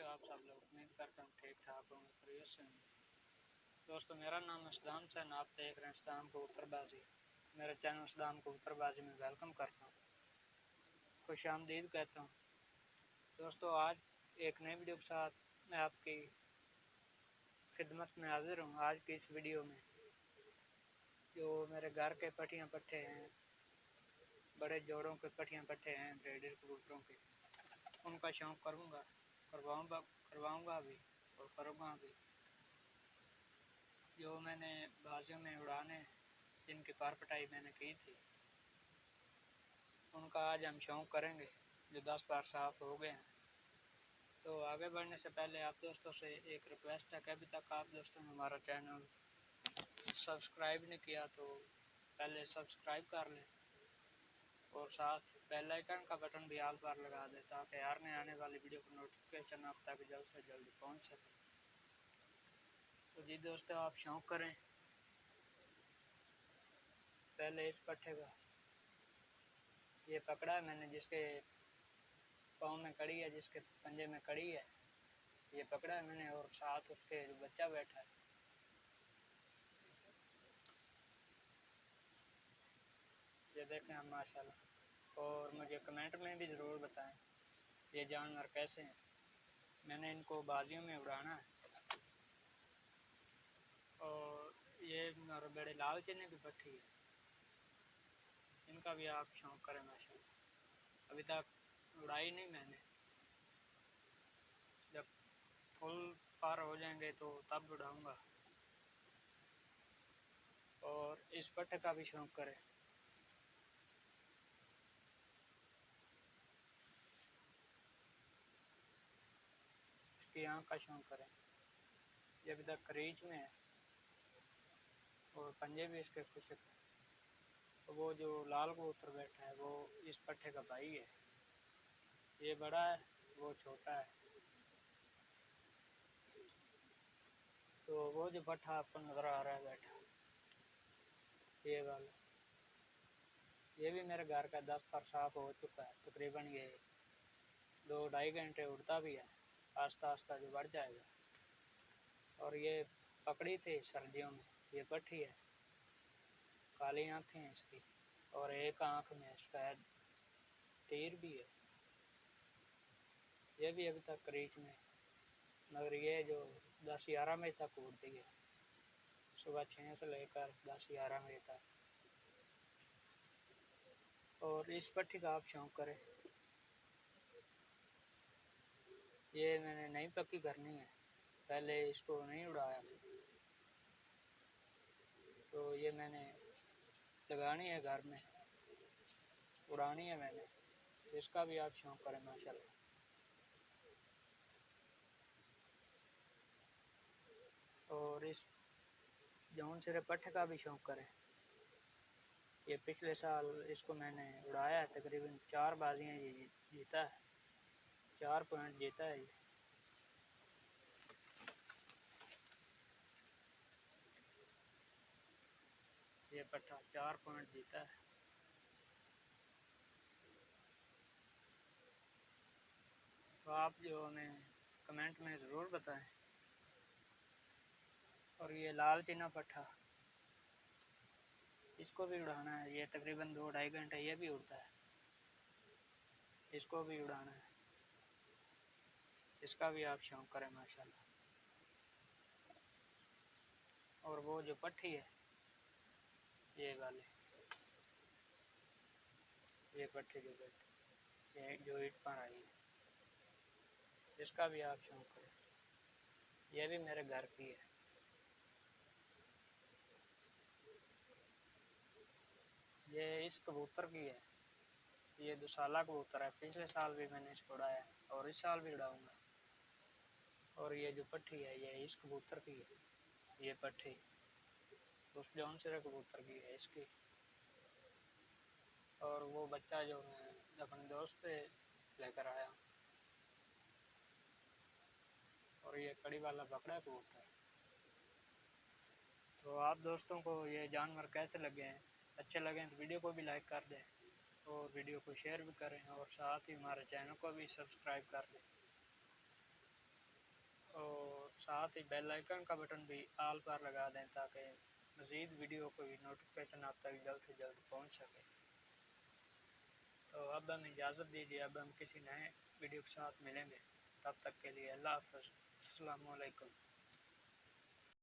कैसे हो आप सब लोग। उम्मीद करता हूँ ठीक ठाक होंगे, खैरियत से होंगे। दोस्तों, मेरा नाम इस्लाम से आप देख रहे हैं इस्लाम कबूतरबाजी। मेरे चैनल इस्लाम कबूतरबाजी में वेलकम करता हूँ, खुश आमदीद कहता हूँ। दोस्तों, आज एक नई वीडियो के साथ मैं आपकी खिदमत में हाजिर हूँ। आज की इस वीडियो में जो मेरे घर के पट्टियाँ पट्टे हैं, बड़े जोड़ों के पट्टियाँ पट्टे हैं ब्रीडर कबूतरों के, उनका शौक़ करवाऊँगा भी और करूँगा भी। जो मैंने बाजियों में उड़ाने जिनकी पर पटाई मैंने की थी, उनका आज हम शौक़ करेंगे जो 10 बार साफ़ हो गए हैं। तो आगे बढ़ने से पहले आप दोस्तों से एक रिक्वेस्ट है कि अभी तक आप दोस्तों ने हमारा चैनल सब्सक्राइब नहीं किया तो पहले सब्सक्राइब कर लें और साथ बेल आइकन का बटन भी ऑल पर लगा दें ताकि हर नए आने वाली वीडियो का नोटिफिकेशन आप तक जल्द से जल्द पहुंच सके। तो जी दोस्तों, आप शौक़ करें। पहले इस पट्टे का ये पकड़ा है मैंने, जिसके पाँव में कड़ी है, जिसके पंजे में कड़ी है, ये पकड़ा है मैंने और साथ उसके जो बच्चा बैठा है। ये देखें आप माशाल्लाह। और मुझे कमेंट में भी ज़रूर बताएं ये जानवर कैसे हैं। मैंने इनको बाजियों में उड़ाना है। और ये मेरे बड़े लाल चने की पट्टी है, इनका भी आप शौक़ करें माशाल्लाह। अभी तक उड़ाई नहीं मैंने, जब फुल पार हो जाएंगे तो तब उड़ाऊँगा। और इस पट्टे का भी शौक़ करें। इसकी आँख का शौक़ करें। ये अभी तक क्रीच में है और पंजे भी इसके खुशक हैं। तो वो जो लाल कबूतर बैठा है वो इस पट्टे का भाई है। ये बड़ा है, वो छोटा है। तो वो जो पट्टा आपको नज़र आ रहा है बैठा, ये वाला, ये भी मेरे घर का 10 बार साफ़ हो चुका है तकरीबन। ये 2-2.5 घंटे उड़ता भी है, आस्ता आस्ता जो बढ़ जाएगा। और ये पकड़ी थी सर्दियों में, ये पट्टी है, काली आँखें हैं इसकी और एक आँख में सफ़ेद तीर भी है। ये भी अभी तक क्रीच में, मगर ये जो 10-11 बजे तक उड़ती है, सुबह 6 से लेकर 10-11 बजे तक। और इस पट्टी का आप शौक़ करें। ये मैंने नई पक्की करनी है, पहले इसको नहीं उड़ाया था, तो ये मैंने लगानी है घर में, उड़ानी है मैंने। इसका भी आप शौक़ करें माशाल्लाह। और इस जौन सिरे पट्टे का भी शौक़ करें। ये पिछले साल इसको मैंने उड़ाया है, तकरीबन 4 बाजियाँ ये जीता है, 4 पॉइंट जीता है। ये पट्टा 4 पॉइंट जीता है। तो आप जो हमें कमेंट में ज़रूर बताएं। और ये लाल चीना पट्टा, इसको भी उड़ाना है। ये तकरीबन 2-2.5 घंटे ये भी उड़ता है, इसको भी उड़ाना है। इसका भी आप शौक़ करें माशाल्लाह। और वो जो पट्टी है, ये वाले, ये पट्टी जो बैठी, ये जो ईट पर आई है, इसका भी आप शौक़ करें। ये भी मेरे घर की है। ये इस कबूतर की है, ये 2 साला कबूतर है। पिछले साल भी मैंने इसको उड़ाया और इस साल भी उड़ाऊँगा। और ये जो पट्टी है ये इस कबूतर की है, ये पट्टी उस जौन सिरे कबूतर की है इसकी। और वो बच्चा जो मैं अपने दोस्त से लेकर आया, और ये कड़ी वाला पकड़ा कबूतर। तो आप दोस्तों को ये जानवर कैसे लगे हैं, अच्छे लगे तो वीडियो को भी लाइक कर दें और वीडियो को शेयर भी करें और साथ ही हमारे चैनल को भी सब्सक्राइब कर दें। साथ ही बेल आइकन का बटन भी ऑल पर लगा दें ताकि मज़ीद वीडियो कोई नोटिफिकेशन आप तक जल्द से जल्द पहुंच सके। तो अब हम इजाज़त दीजिए, अब हम किसी नए वीडियो के साथ मिलेंगे। तब तक के लिए अल्लाह हाफ़िज़, अस्सलामु अलैकुम।